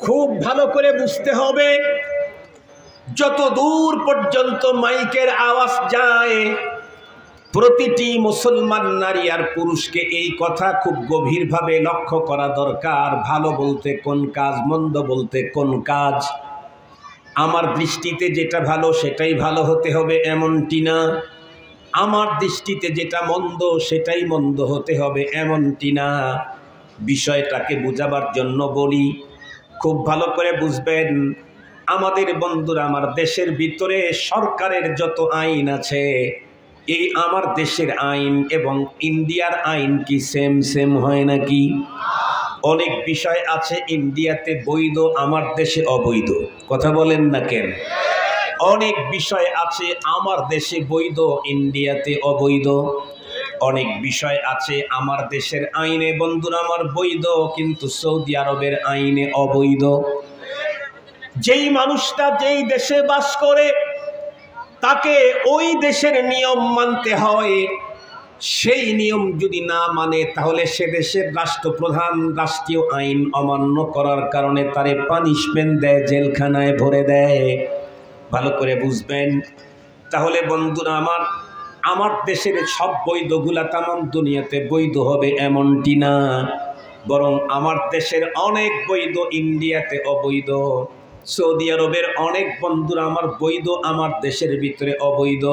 খুব ভালো করে বুঝতে হবে, যত দূর পর্যন্ত মাইকের আওয়াজ যায় প্রতিটি মুসলমান নারী আর পুরুষকে এই কথা খুব গভীরভাবে লক্ষ্য করা দরকার। ভালো বলতে কোন কাজ, মন্দ বলতে কোন কাজ। আমার দৃষ্টিতে যেটা ভালো সেটাই ভালো হতে হবে এমনটি না, আমার দৃষ্টিতে যেটা মন্দ সেটাই মন্দ হতে হবে এমনটি না। বিষয়টাকে বুঝাবার জন্য বলি, খুব ভালো করে বুঝবেন। আমাদের বন্ধুরা, আমার দেশের ভিতরে সরকারের যত আইন আছে, এই আমার দেশের আইন এবং ইন্ডিয়ার আইন কি সেম সেম হয় নাকি? অনেক বিষয় আছে ইন্ডিয়াতে বৈধ, আমার দেশে অবৈধ। কথা বলেন না কেন? অনেক বিষয় আছে আমার দেশে বৈধ, ইন্ডিয়াতে অবৈধ। অনেক বিষয় আছে আমার দেশের আইনে বন্ধুরা আমার বৈধ, কিন্তু সৌদি আরবের আইনে অবৈধ। যেই মানুষটা যেই দেশে বাস করে তাকে ওই দেশের নিয়ম মানতে হয়। সেই নিয়ম যদি না মানে তাহলে সে দেশের রাষ্ট্রপ্রধান রাষ্ট্রীয় আইন অমান্য করার কারণে তারে পানিশমেন্ট দেয়, জেলখানায় ভরে দেয়। ভালো করে বুঝবেন। তাহলে বন্ধুরা আমার দেশের সব বৈধগুলা তামাম দুনিয়াতে বৈধ হবে এমনটি না, বরং আমার দেশের অনেক বৈধ ইন্ডিয়াতে অবৈধ। সৌদি আরবের অনেক বন্ধুরা আমার বৈধ, আমার দেশের ভিতরে অবৈধ।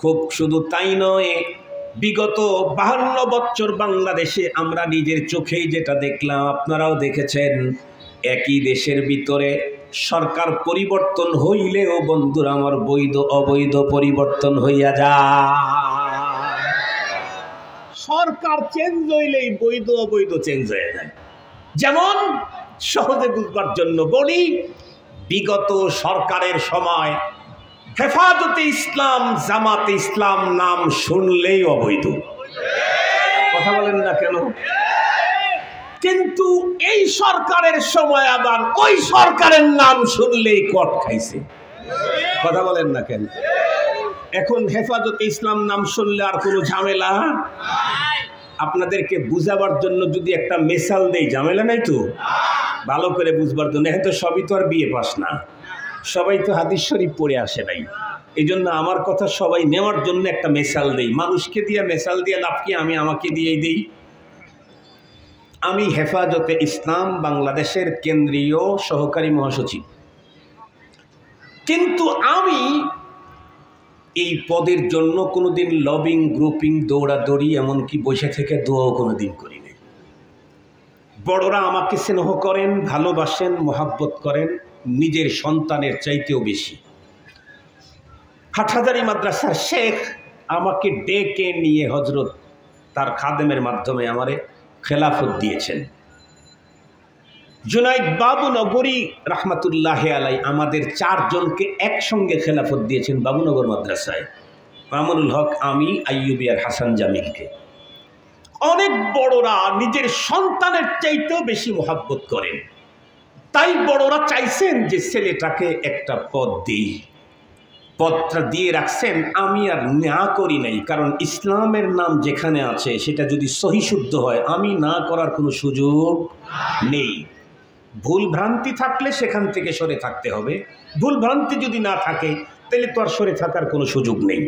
খুব শুধু তাই নয়, বিগত 52 বছর বাংলাদেশে আমরা নিজের চোখেই যেটা দেখলাম, আপনারাও দেখেছেন, একই দেশের ভিতরে সরকার পরিবর্তন হইলেও বন্ধুরা আমার বৈধ অবৈধ পরিবর্তন হইয়া যায়। সরকার চেঞ্জ হইলেই বৈধ অবৈধ চেঞ্জ হয়ে যায়। যেমন সহজে বুঝবার জন্য বলি, বিগত সরকারের সময় হেফাজতে ইসলাম, জামাতে ইসলাম নাম শুনলেই অবৈধ। কথা বলেন না কেন? কিন্তু এই সরকারের সময় আবার ওই সরকারের নাম শুনলেই কট খাইছে। কথা বলেন না কেন? এখন হেফাজতে ইসলাম নাম শুনলে আর কোনো ঝামেলা। আপনাদেরকে বুঝাবার জন্য যদি একটা মেসাল দেই, ঝামেলা নাই তো? ভালো করে বুঝবার জন্য। হয়তো সবই তো আর বিয়ে পাস না, সবাই তো হাদিস শরীফ পড়ে আসে নাই। এই জন্য আমার কথা সবাই নেওয়ার জন্য একটা মেসাল দেই। মানুষকে দিয়ে মেসাল দিয়ে লাভ কি? আমি আমাকে দিয়েই দিই। আমি হেফাজতে ইসলাম বাংলাদেশের কেন্দ্রীয় সহকারী মহাসচিব, কিন্তু আমি এই পদের জন্য কোনোদিন লবিং, গ্রুপিং, দৌড়াদৌড়ি, এমনকি বসে থেকে দোয়াও কোনোদিন করি নাই। বড়রা আমাকে স্নেহ করেন, ভালোবাসেন, মোহাব্বত করেন নিজের সন্তানের চাইতেও বেশি। হাটহাজারী মাদ্রাসার শেখ আমাকে ডেকে নিয়ে হজরত তার খাদেমের মাধ্যমে আমারে খেলাফত দিয়েছেন। জুনাইদ বাবুনগরী রহমতুল্লাহ আলাই আমাদের 4 জনকে একসঙ্গে খেলাফত দিয়েছেন বাবুনগর মাদ্রাসায়। মামুনুল হক, আমি, আইয়ুবী আর হাসান জামিলকে। অনেক বড়রা নিজের সন্তানের চাইতেও বেশি মোহাব্বত করেন। তাই বড়রা চাইছেন যে ছেলেটাকে একটা পদ দিই। পদটা দিয়ে রাখছেন, আমি আর না করি নাই, কারণ ইসলামের নাম যেখানে আছে সেটা যদি সহি শুদ্ধ হয় আমি না করার কোনো সুযোগ নেই। ভুল ভ্রান্তি থাকলে সেখান থেকে সরে থাকতে হবে, ভুল ভ্রান্তি যদি না থাকে তাহলে তো আর সরে থাকার কোনো সুযোগ নেই।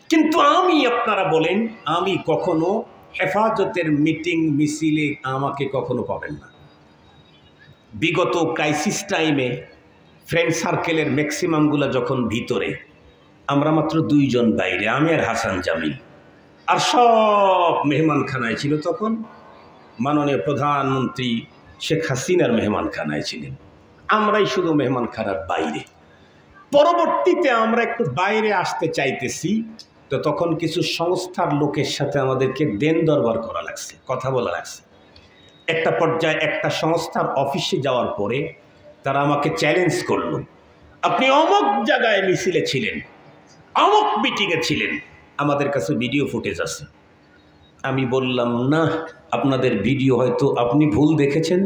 কিন্তু আমি, আপনারা বলেন, আমি কখনো হেফাজতের মিটিং মিছিলে আমাকে কখনো পাবেন না। বিগত ক্রাইসিস টাইমে ফ্রেন্ড সার্কেলের ম্যাক্সিমামগুলো যখন ভিতরে, আমরা মাত্র 2 জন বাইরে, আমি আর হাসান জামিল, আর সব মেহমানখানায় ছিল। তখন মাননীয় প্রধানমন্ত্রী শেখ হাসিনার মেহমানখানায় ছিলেন, আমরাই শুধু মেহমানখানার বাইরে। পরবর্তীতে আমরা একটু বাইরে আসতে চাইতেছি, তো তখন কিছু সংস্থার লোকের সাথে আমাদেরকে দেন দরবার করা লাগছে, কথা বলা লাগছে। একটা পর্যায়ে একটা সংস্থার অফিসে যাওয়ার পরে তারা আমাকে চ্যালেঞ্জ করল, আপনি অমুক জায়গায় মিছিলে ছিলেন, অমুক মিটিংয়ে ছিলেন, আমাদের কাছে ভিডিও ফুটেজ আছে। আমি বললাম, না, আপনাদের ভিডিও হয়তো আপনি ভুল দেখেছেন,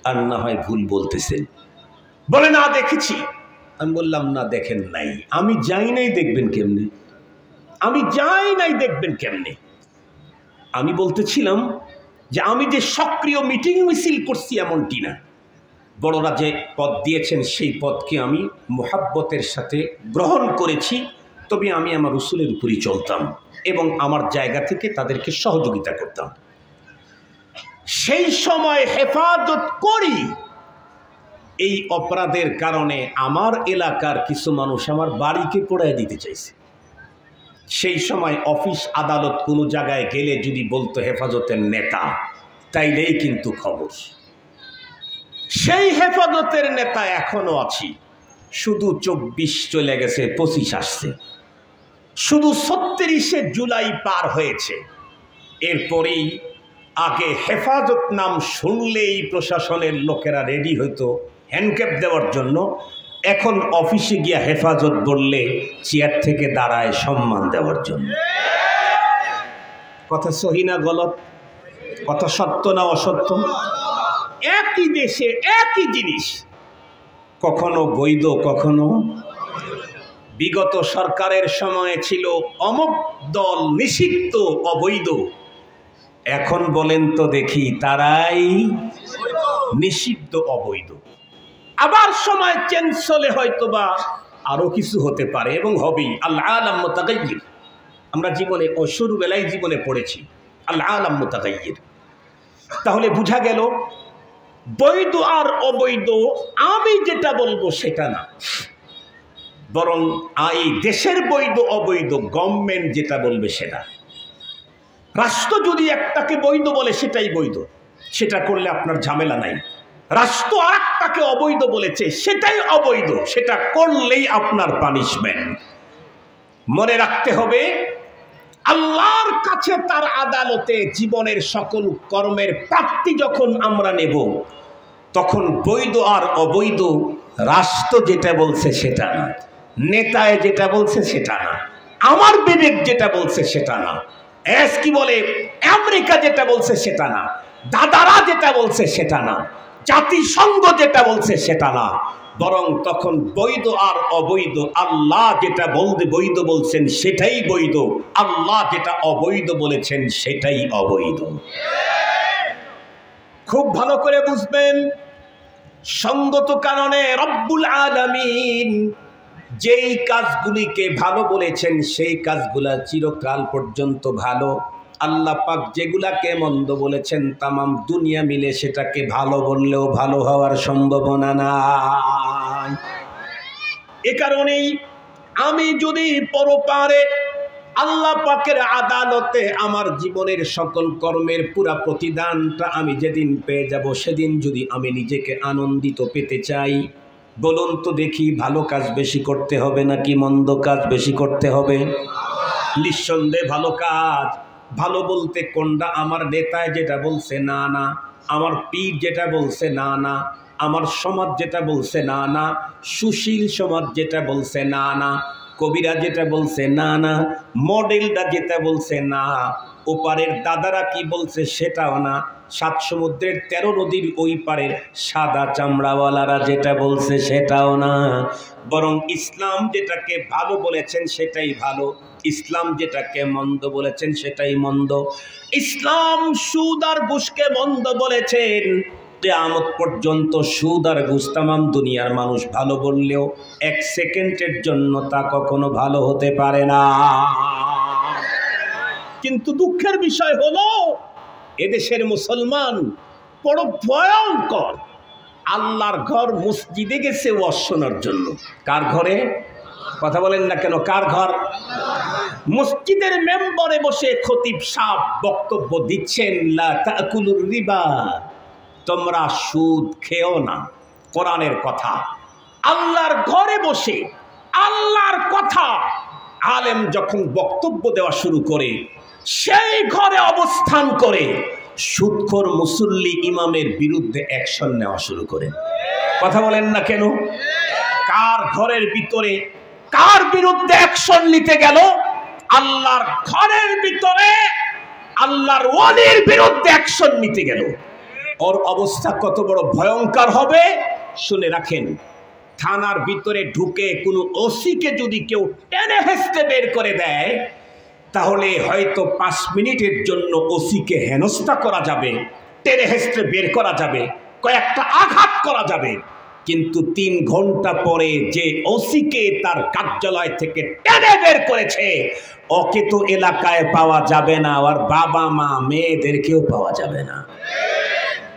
আর না হয় ভুল বলতেছেন। বলে, না দেখেছি। আমি বললাম, না দেখেন নাই। আমি যাই নাই, দেখবেন কেমনে? আমি যাই নাই, দেখবেন কেমনে? আমি বলতেছিলাম যে আমি যে সক্রিয় মিটিং মিছিল করছি এমনটি না, বড়রা যে পদ দিয়েছেন সেই পদকে আমি মুহাব্বতের সাথে গ্রহণ করেছি, তবে আমি আমার রসুলের উপরই চলতাম এবং আমার জায়গা থেকে তাদেরকে সহযোগিতা করতাম। সেই সময় হেফাজত করি, এই অপরাধের কারণে আমার এলাকার কিছু মানুষ আমার বাড়িকে পোড়ায় দিতে চাইছে। সেই সময় অফিস আদালত কোনো জায়গায় গেলে যদি বলতো হেফাজতের নেতা, তাইলেই কিন্তু খবর। সেই হেফাজতের নেতা এখনো আছি, শুধু 24 চলে গেছে, 25 আসছে, শুধু 36শে জুলাই পার হয়েছে। এরপরেই আগে হেফাজত নাম শুনলেই প্রশাসনের লোকেরা রেডি হইতো হ্যান্ডক্যাপ দেওয়ার জন্য, এখন অফিসে গিয়া হেফাজত বললে চেয়ার থেকে দাঁড়ায় সম্মান দেওয়ার জন্য। কথা সহি না গলত? কথা সত্য না অসত্য? একই দেশে একই জিনিস, কখনো বৈধ কখনো। বিগত সরকারের সময়ে ছিল অমুক দল নিষিদ্ধ অবৈধ, এখন বলেন তো দেখি তারাই নিষিদ্ধ অবৈধ। আবার সময় চেঞ্জ হলে হয়তো বা আরো কিছু হতে পারে এবং হবেই। আল আলাম মুতাগায়্যির, আমরা জীবনে শুরুবেলায় জীবনে পড়েছি আল আলাম মুতাগায়্যির। তাহলে বোঝা গেল বৈধ আর অবৈধ আমি যেটা বলবো সেটা না, বরং এই দেশের বৈধ অবৈধ গভর্নমেন্ট যেটা বলবে সেটা। রাষ্ট্র যদি একটাকে বৈধ বলে সেটাই বৈধ, সেটা করলে আপনার ঝামেলা নাই। রাষ্ট্র আরেকটাকে অবৈধ বলেছে সেটাই অবৈধ, সেটা করলেই আপনার পানিশমেন্ট। মনে রাখতে হবে আল্লাহর কাছে তার আদালতে জীবনের সকল কর্মের প্রাপ্তি যখন আমরা নেব, তখন বৈধ আর অবৈধ রাষ্ট্র যেটা বলছে সেটা না, নেতায় যেটা বলছে সেটা না, আমার বিবেক যেটা বলছে সেটা না, কি বলে আমেরিকা যেটা বলছে সেটা না, দাদারা যেটা বলছে সেটা না, জাতিসংঘ যেটা বলছে সেটা না, বরং তখন বৈধ আর অবৈধ আল্লাহ যেটা বৈধ বলছেন সেটাই বৈধ, আল্লাহ যেটা অবৈধ বলেছেন সেটাই অবৈধ। খুব ভালো করে বুঝবেন, সঙ্গত কারণে রব্বুল আলামিন যেই কাজগুলিকে ভালো বলেছেন সেই কাজগুলা চিরকাল পর্যন্ত ভালো। আল্লাহ পাক যেগুলাকে মন্দ বলেছেন তামাম দুনিয়া মিলে সেটাকে ভালো বললেও ভালো হওয়ার সম্ভাবনা নাই। এ কারণেই আমি যদি পরপারে আল্লাহ পাকের আদালতে আমার জীবনের সকল কর্মের পুরা প্রতিদানটা আমি যেদিন পেয়ে যাব, সেদিন যদি আমি নিজেকে আনন্দিত পেতে চাই, বলুন তো দেখি ভালো কাজ বেশি করতে হবে নাকি মন্দ কাজ বেশি করতে হবে? নিঃসন্দেহে ভালো কাজ। ভালো বলতে কোনটা? আমার নেতায় যেটা বলছে না না, আমার পীর যেটা বলছে না না, আমার সমাজ যেটা বলছে না না, সুশীল সমাজ যেটা বলছে না না, কবিরা যেটা বলছে না না, মডেলটা যেটা বলছে না, ওপারের দাদারা কি বলছে সেটাও না, 7 সমুদ্রের 13 নদীর ওই পারের সাদা চামড়াওয়ালারা যেটা বলছে সেটাও না, বরং ইসলাম যেটাকে ভালো বলেছেন সেটাই ভালো, ইসলাম যেটাকে মন্দ বলেছেন সেটাই মন্দ। ইসলাম সুদ আর ঘুষকে মন্দ বলেছেন, কিয়ামত পর্যন্ত সুদ আর ঘুষ তামাম দুনিয়ার মানুষ ভালো বললেও 1 সেকেন্ডের জন্য তা কখনো ভালো হতে পারে না। কিন্তু দুঃখের বিষয় হলো এদেশের মুসলমান বড় ভয়ঙ্কর। আল্লাহর ঘর মসজিদে গেছে ওয়াজ শোনার জন্য। কার ঘরে? কথা বলেন না কেন? কার ঘর? মসজিদের মেম্বরে বসে খতিব সাহেব বক্তব্য দিচ্ছেন, লা তাকুলুর রিবা, তোমরা সুদ খেও না, কোরআনের কথা। আল্লাহর ঘরে বসে আল্লাহর কথা আলেম যখন বক্তব্য দেওয়া শুরু করে, সেই ঘরে অবস্থান করে সুদখোর মুসল্লি ইমামের বিরুদ্ধে অ্যাকশন নেওয়া শুরু করে। কথা বলেন না কেন? কার ঘরের ভিতরে কার বিরুদ্ধে অ্যাকশন নিতে গেল? আল্লাহর ঘরের ভিতরে আল্লাহর ওয়ালির বিরুদ্ধে অ্যাকশন নিতে গেল। ওর অবস্থা কত বড় ভয়ঙ্কর হবে শুনে রাখেন। থানার ভিতরে ঢুকে কোনো ওসিকে যদি কেউ টেনে হেঁচড়ে বের করে দেয়, তাহলে হয়তো 5 মিনিটের জন্য ওসিকে হেনস্থা করা যাবে, টেনে হেঁচড়ে বের করা যাবে, কয়েকটা আঘাত করা যাবে, কিন্তু 3 ঘন্টা পরে যে ওসিকে তার কার্যালয় থেকে টেনে বের করেছে, ওকে তো এলাকায় পাওয়া যাবে না, আর বাবা মা মেয়েদেরকেও পাওয়া যাবে না।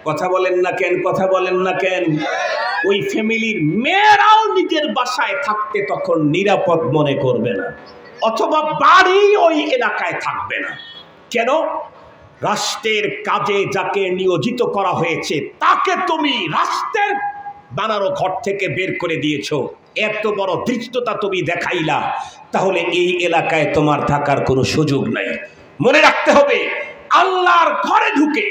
কথা বলেন না কেন? কথা বলেন না কেন? ওই ফ্যামিলির মেয়েরাও নিজের বাসায় থাকতে তখন নিরাপদ মনে করবে না, অথবা বাড়ি ওই এলাকায় থাকবে না। কেন? রাষ্ট্রের কাজে যাকে নিয়োজিত করা হয়েছে তাকে তুমি রাষ্ট্রের বানানো ঘর থেকে বের করে দিয়েছো, এত বড় ধৃষ্টতা তুমি দেখাইলা, তাহলে এই এলাকায় তোমার থাকার কোনো সুযোগ নাই। মনে রাখতে হবে, আল্লাহর ঘরে ঢুকে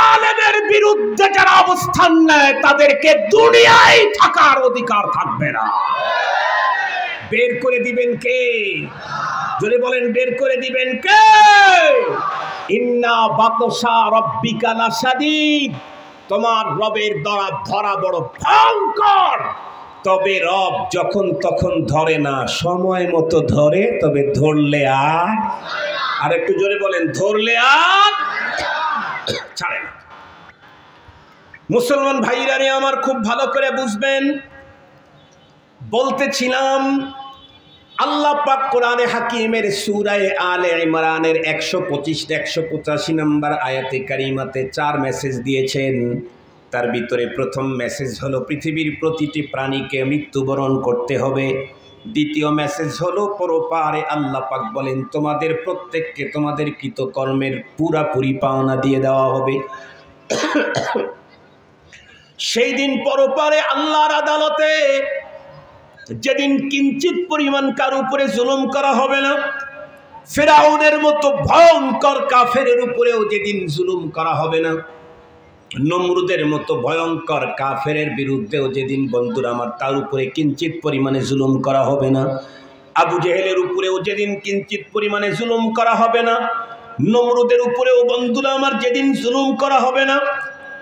আলেমের বিরুদ্ধে যারা অবস্থান নেয় তাদেরকে দুনিয়ায় থাকার অধিকার থাকবে না। বের করে দিবেন কে? জোরে বলেন, বের করে দিবেন কে? ইন্না বাতশা রাব্বিকা লাশাদীদ, তোমার রবের ধরা বড় ভয়ঙ্কর। তবে রব যখন তখন ধরে না, সময় মতো ধরে, তবে ধরলে আর একটু জোরে বলেন, ধরলে আর ছাড়ে না। মুসলমান ভাইরা আমার খুব ভালো করে বুঝবেন, বলতেছিলাম আল্লাহ পাক কোরআনে হাকিমের সূরা আলে ইমরানের 125-185 নম্বর আয়াতে কারিমাতে 4 মেসেজ দিয়েছেন। তার ভিতরে প্রথম মেসেজ হলো পৃথিবীর প্রতিটি প্রাণীকে মৃত্যুবরণ করতে হবে। দ্বিতীয় মেসেজ হলো পরপারে আল্লাহ পাক বলেন তোমাদের প্রত্যেককে তোমাদের কৃতকর্মের পুরাপুরি পাওনা দিয়ে দেওয়া হবে। সেই দিন পরপারে আল্লাহর আদালতে যেদিন কিঞ্চিত পরিমাণ কার উপরে জুলুম করা হবে না, ফিরাউনের মতো ভয়ঙ্কর কাফেরের উপরেও যেদিন জুলুম করা হবে না, নমরুদের মতো ভয়ঙ্কর কাফেরের বিরুদ্ধেও যেদিন বন্ধুরা আমার তার উপরে কিঞ্চিত পরিমাণে জুলুম করা হবে না, আবু জেহেলের উপরেও যেদিন কিঞ্চিত পরিমাণে জুলুম করা হবে না, নমরুদের উপরেও বন্ধুরা আমার যেদিন জুলুম করা হবে না,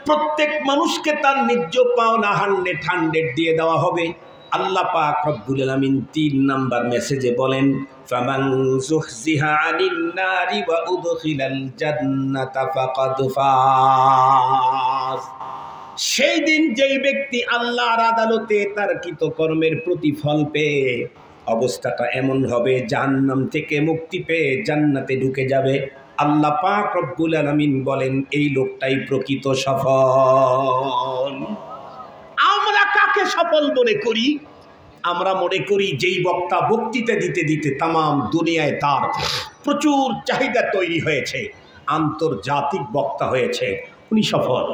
প্রত্যেক মানুষকে তার ন্যায্য পাওনা 100 দিয়ে দেওয়া হবে। আল্লাহ পাক রব্বুল আলামিন 3 নাম্বার মেসেজে বলেন ফামান যুহজিহা আনিন নারি ওয়া উদখিলাল জান্নাতা ফাকাদ ফাজ। সেই দিন যেই ব্যক্তি আল্লাহর আদালতে তার কৃতকর্মের প্রতিফল পেয়ে অবস্থাটা এমন হবে জাহান্নাম থেকে মুক্তি পেয়ে জান্নাতে ঢুকে যাবে, আল্লাহ পাক রব্বুল আলামিন বলেন এই লোকটাই প্রকৃত সফল। আমরা কাকে সফল মনে করি? আমরা মনে করি যেই বক্তা বক্তৃতা দিতে দিতে তামাম দুনিয়ায় তার প্রচুর চাহিদা তৈরি হয়েছে, আন্তর্জাতিক বক্তা হয়েছে, উনি সফল।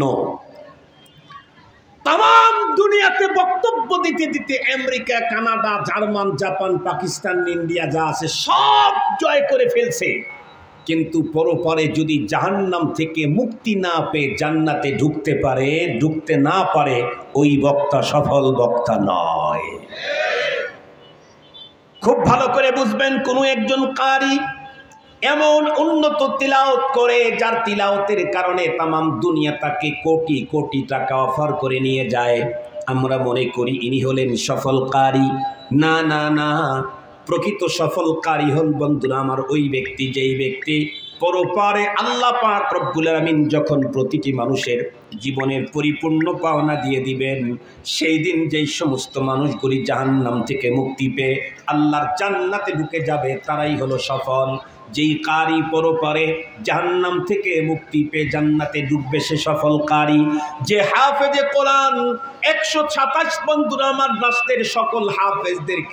নো, তামাম দুনিয়াতে বক্তব্য দিতে দিতে America, Canada, German, Japan, Pakistan, India যা আছে সব জয় করে ফেলছে, কিন্তু পরপরে যদি জাহান্নাম থেকে মুক্তি না পেয়ে জান্নাতে ঢুকতে না পারে, ওই বক্তা সফল বক্তা নয়। খুব ভালো করে বুঝবেন, কোনো একজন কারি এমন উন্নত তিলাওয়াত করে যার তিলাওয়াতের কারণে তামাম দুনিয়া তাকে কোটি কোটি টাকা অফার করে নিয়ে যায়, আমরা মনে করি ইনি হলেন সফল কারি। না না না, প্রকৃত সফল কারি হন বন্ধুরা আমার ওই ব্যক্তি যেই ব্যক্তি পরপারে আল্লাহ পাক রব্বুল আলামিন যখন প্রতিটি মানুষের জীবনের পরিপূর্ণ পাওনা দিয়ে দিবেন, সেই দিন যেই সমস্ত মানুষগুলি জাহান্নাম থেকে মুক্তি পেয়ে আল্লাহর জান্নাতে ঢুকে যাবে তারাই হলো সফল। যেই কারি পরপারে জাহান্নাম থেকে মুক্তি পেয়ে জান্নাতে ঢুকবে সে সফল কারি। যে হাফেজে কোরআন 127 বন্ধুরা আমার রাষ্ট্রের সকল হাফেজদেরকে